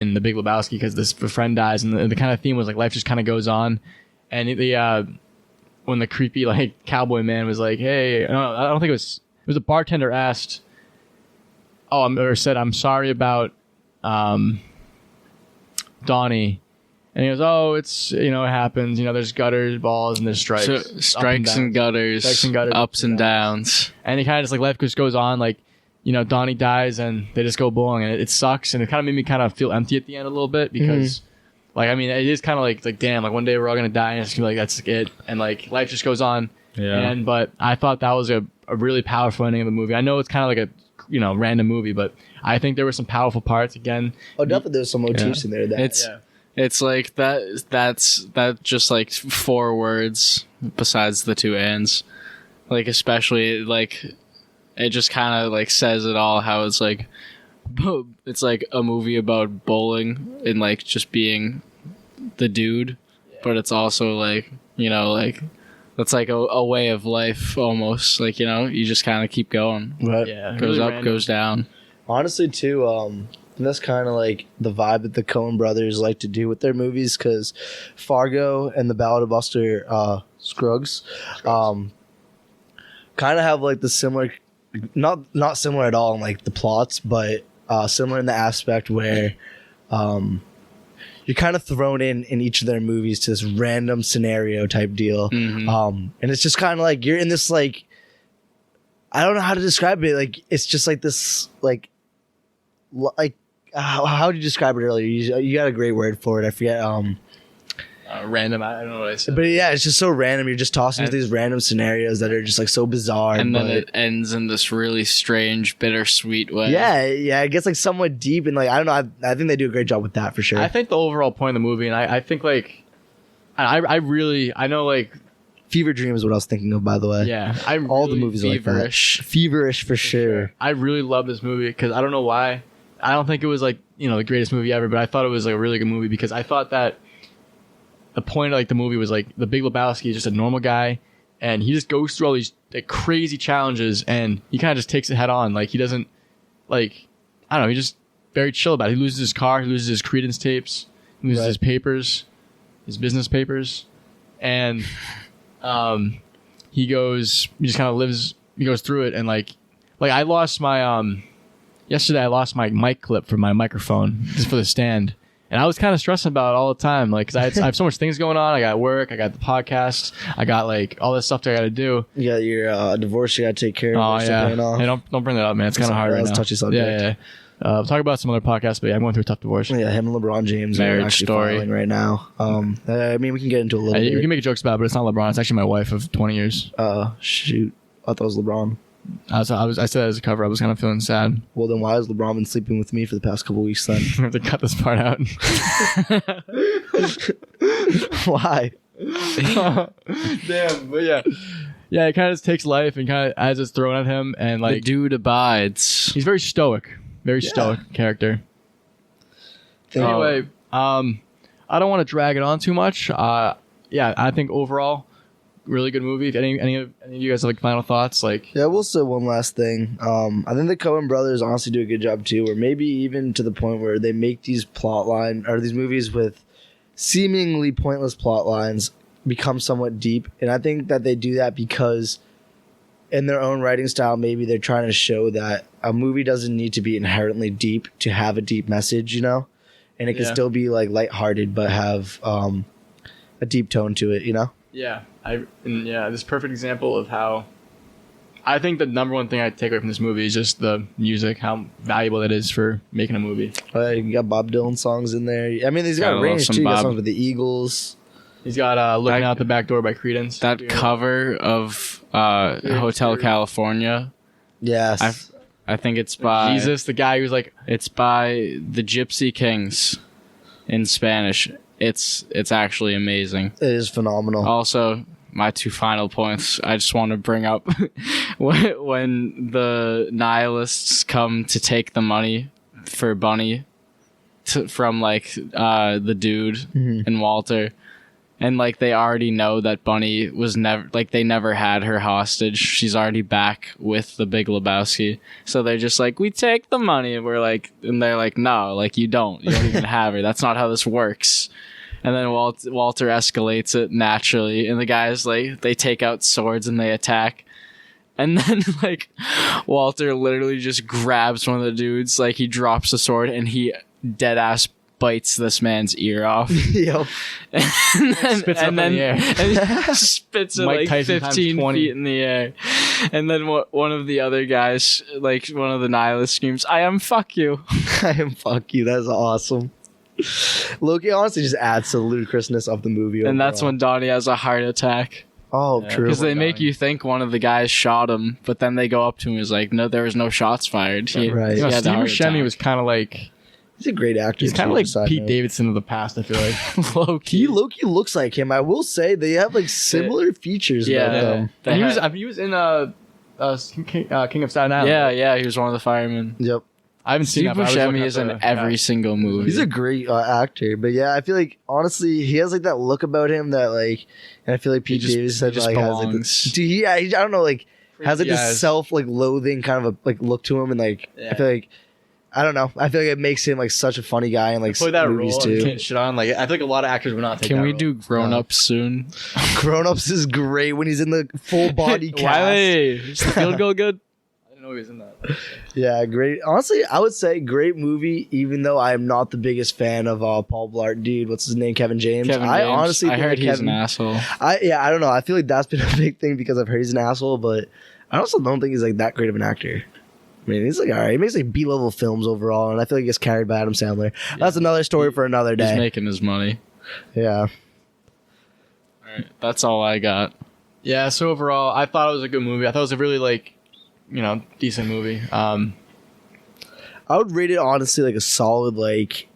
in the Big Lebowski because this friend dies, and the kind of theme was like life just kind of goes on, and when the creepy like cowboy man was like, "Hey," I don't think it was a bartender asked, or said, "I'm sorry about Donnie," and he goes, "Oh, it's it happens. There's gutters, balls, and there's strikes, So, strikes and gutters, ups and downs." And he kind of just like life just goes on, like Donnie dies and they just go bowling, and it sucks, and it kind of made me kind of feel empty at the end a little bit because. Like, I mean, it is kind of like, damn, like one day we're all going to die and it's going to be like, that's it. And like life just goes on. Yeah. But I thought that was a really powerful ending of the movie. I know it's kind of like a, random movie, but I think there were some powerful parts again. Oh, definitely there's some motifs in there. It's like that's just like 4 words besides the 2 ands. Like, especially like, it just kind of like says it all, how it's like a movie about bowling and like just being the dude, but it's also like like that's like a way of life almost, like you just kind of keep going. Right. Yeah, Goes really up, random. goes down. Honestly, too, that's kind of like the vibe that the Coen brothers like to do with their movies, because Fargo and The Ballad of Buster Scruggs kind of have like the similar, not similar at all in like the plots, but similar in the aspect where you're kind of thrown in each of their movies to this random scenario type deal. Mm-hmm. And it's just kind of like you're in this, like, I don't know how to describe it. Like, it's just like this, like how did you describe it earlier? You got a great word for it. I forget. Random. I don't know what I said. But yeah, it's just so random. You're just tossing into these random scenarios that are just like so bizarre. And then it ends in this really strange, bittersweet way. Yeah, it gets like somewhat deep, and like I don't know. I think they do a great job with that for sure. I think the overall point of the movie, and I think like, I know like. Fever Dream is what I was thinking of, by the way. Yeah, all the movies are like that. Feverish for sure. I really love this movie because I don't know why. I don't think it was like the greatest movie ever, but I thought it was like a really good movie because I thought that the point of like the movie was like the Big Lebowski is just a normal guy, and he just goes through all these like crazy challenges, and he kind of just takes it head on. Like he doesn't like I don't know. He's just very chill about it. He loses his car, he loses his Credence tapes, he loses his papers, his business papers, and he just kind of lives. He goes through it, and like I lost my yesterday I lost my mic clip for my microphone just for the stand. And I was kind of stressing about it all the time, like, cause I have so much things going on. I got work, I got the podcast, I got like all this stuff that I got to do. You got your divorce you got to take care of. Oh yeah, hey, don't bring that up, man. It's kind of hard right now. That's a touchy subject. Yeah. We'll talk about some other podcasts, but yeah, I'm going through a tough divorce. Yeah, him and LeBron James marriage are actually story filing right now. I mean, we can get into a little bit. You can make jokes about it, but it's not LeBron. It's actually my wife of 20 years. Shoot, I thought it was LeBron. I said that as a cover. I was kind of feeling sad. Well, then why has LeBron been sleeping with me for the past couple weeks then? I have to cut this part out. Why? Damn, but yeah. Yeah, it kind of just takes life and kind of as it's thrown at him, and like the dude abides. He's very stoic stoic character. Anyway, I don't want to drag it on too much. Yeah, I think overall, really good movie. Any of you guys have like final thoughts? Like, yeah, we'll say one last thing. I think the Coen brothers honestly do a good job too, or maybe even to the point where they make these these movies with seemingly pointless plot lines become somewhat deep. And I think that they do that because in their own writing style, maybe they're trying to show that a movie doesn't need to be inherently deep to have a deep message, and it can still be like lighthearted but have a deep tone to it, Yeah, this perfect example of how I think the number one thing I take away from this movie is just the music, how valuable it is for making a movie. You got Bob Dylan songs in there. I mean, he's got range too. You got songs with the Eagles. He's got Looking Out the Back Door by Credence. That cover of Hotel California. Yes. I think it's by... Jesus, the guy who's like... It's by the Gypsy Kings in Spanish. It's actually amazing. It is phenomenal. Also, my 2 final points. I just want to bring up when the nihilists come to take the money for Bunny from like the dude and Walter. And like they already know that Bunny was never like they never had her hostage. She's already back with the Big Lebowski. So they're just like, we take the money, and they're like, no, like you don't even have her. That's not how this works. And then Walter escalates it naturally, and the guys like they take out swords and they attack. And then like Walter literally just grabs one of the dudes, like he drops the sword and he dead ass bites this man's ear off. Yep. And spits it up in the air. And he spits it Mike like Tyson 15 times 20. feet in the air. And then one of the other guys, like one of the nihilists, screams, "I am fuck you." I am fuck you. That's awesome. Loki honestly just adds to the ludicrousness of the movie. And that's overall. when Donnie has a heart attack. Oh, Yeah, true. Because they make Donnie. you think one of the guys shot him, but then they go up to him and is like, no, there was no shots fired. Right. You know, he had a Steve heart Buscemi attack. was kind of like He's a great actor. he's kind too, of like side Pete note. Davidson of the past. I feel like Low-key. Loki looks like him. I will say they have like similar features Yeah, about them. they And had- he was in King of Staten Island. yeah, he was one of the firemen. Yep. I haven't seen Steve that. but I was Buscemi looking is at in the- every yeah. single movie. He's a great actor, but yeah, I feel like honestly he has like that look about him that like, and I feel like Pete Davidson just like has like belongs. this, dude, he, I don't know, like has like Freaky this eyes. self like loathing kind of a like look to him, and like Yeah. I feel like I don't know, I feel like it makes him like such a funny guy in like Play that movies role and too. can't shit on. Like I feel like a lot of actors would not take. Can that we role. do Grown Ups soon? Grown Ups is great when he's in the full body cast. Wiley, is the field goal good? I didn't know he was in that. Yeah, great. Honestly, I would say great movie, even though I am not the biggest fan of Paul Blart. Dude, what's his name? Kevin James. Kevin I James. honestly I think heard that he's Kevin, an asshole. I don't know. I feel like that's been a big thing because I've heard he's an asshole, but I also don't think he's like that great of an actor. I mean, he's like all right. He makes like B-level films overall, and I feel like he gets carried by Adam Sandler. That's another story for another He's day. making his money. Yeah. All right, that's all I got. Yeah. So overall, I thought it was a good movie. I thought it was a really like, decent movie. I would rate it honestly like a solid like.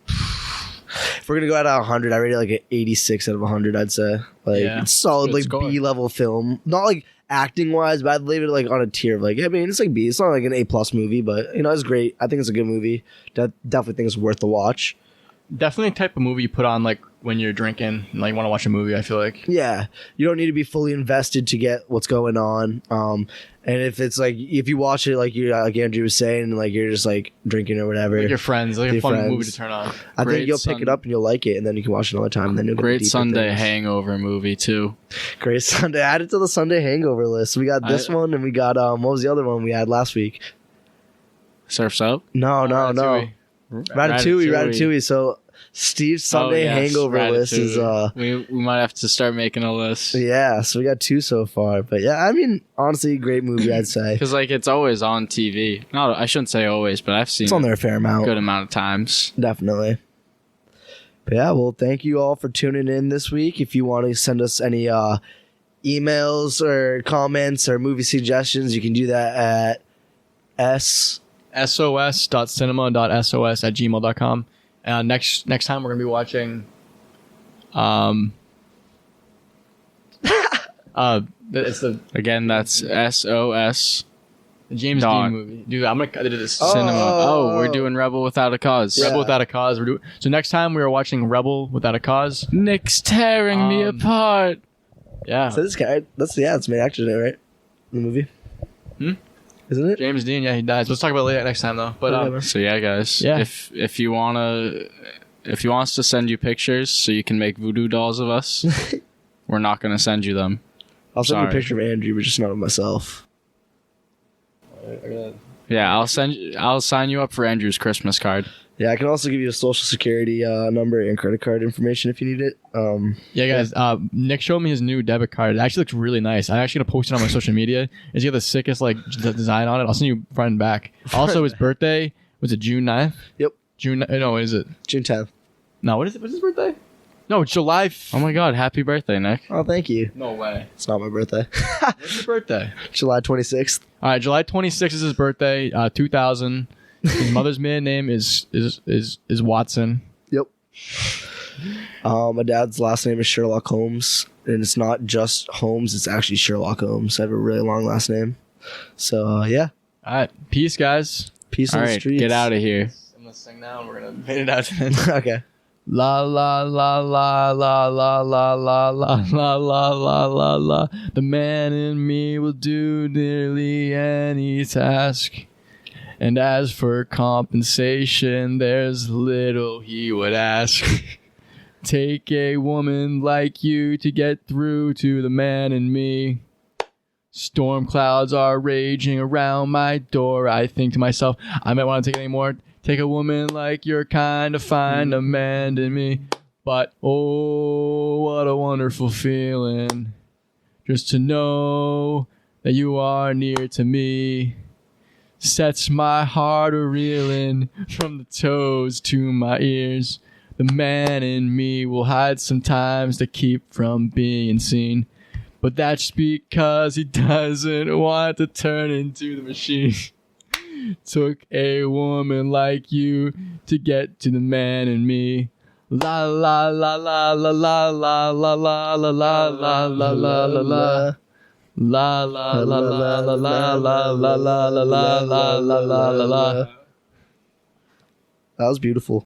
If we're gonna go out of 100, I rate it like an 86 out of 100. I'd say like Yeah. it's solid Good like score. B-level film, not like acting wise, but I'd leave it like on a tier of like I mean it's like B. It's not like an A+ movie, but it's great. I think it's a good movie. Definitely think it's worth the watch. Definitely a type of movie you put on like when you're drinking and like want to watch a movie. I feel like. Yeah, you don't need to be fully invested to get what's going on. And if it's like if you watch it like you like Andrew was saying, and like you're just like drinking or whatever, Like your friends, like a Your fun friends. movie to turn on. I Great think you'll pick it up and you'll like it, and then you can watch it another time. And then you'll get Great deeper Sunday things. hangover movie too. Great Sunday. Add it to the Sunday hangover list. We got this one, and we got what was the other one we had last week? Surfs Up. No. Ratatouille. Ratatouille. So Steve's Sunday Oh, yes, hangover list is we might have to start making a list yeah. So we got 2 so far, but yeah, I mean honestly, great movie. I'd say because like it's always on TV. No, I shouldn't say always, but I've seen it's on it there a fair a amount. good amount of times. Definitely. But yeah, well, thank you all for tuning in this week. If you want to send us any emails or comments or movie suggestions, you can do that at sos.cinema.sos@gmail.com. Next time we're gonna be watching it's the Again, that's SOS James Dog. Dean movie. Dude, I'm gonna edit this. Cinema. Oh, we're doing Rebel Without a Cause. Yeah. Rebel Without a Cause. So next time we are watching Rebel Without a Cause. Nick's tearing me apart. Yeah. So this guy, it's main actor in it, right? In the movie, isn't it? James Dean, yeah, he dies. Let's talk about it later next time though. But Whatever. So yeah, guys. Yeah. If you want us to send you pictures so you can make voodoo dolls of us, we're not gonna send you them. I'll send you a Sorry. picture of Andrew, but just not of myself. Yeah, I'll sign you up for Andrew's Christmas card. Yeah, I can also give you a social security number and credit card information if you need it. yeah, guys. Nick showed me his new debit card. It actually looks really nice. I'm actually gonna post it on my social media. It's got the sickest like design on it. I'll send you front and back. Also, his birthday was it June 9th? Yep. No, is it? June 10th. No, what is it? What's his birthday? No, July. Oh my God! Happy birthday, Nick. Oh, thank you. No way. It's not my birthday. What's your birthday? July 26th. All right, July 26th is his birthday. 2000. His mother's maiden name is Watson. Yep. My dad's last name is Sherlock Holmes, and it's not just Holmes; it's actually Sherlock Holmes. I have a really long last name. So yeah, All right, peace, guys. peace All on the right, streets. get out of here. I'm gonna sing now, and we're gonna fade it out. Okay. La la la la la la la la la la la la la la. The man in me will do nearly any task. And as for compensation, there's little he would ask. Take a woman like you to get through to the man in me. Storm clouds are raging around my door. I think to myself, I might want to take any more. Take a woman like you're kind to find a man in me. But oh, what a wonderful feeling. Just to know that you are near to me. Sets my heart a-reeling from the toes to my ears. The man in me will hide sometimes to keep from being seen. But that's because he doesn't want to turn into the machine. Took a woman like you to get to the man in me. La la la la la la la la la la la la la la la la. La la la la la la la la la la la la la la la. That was beautiful.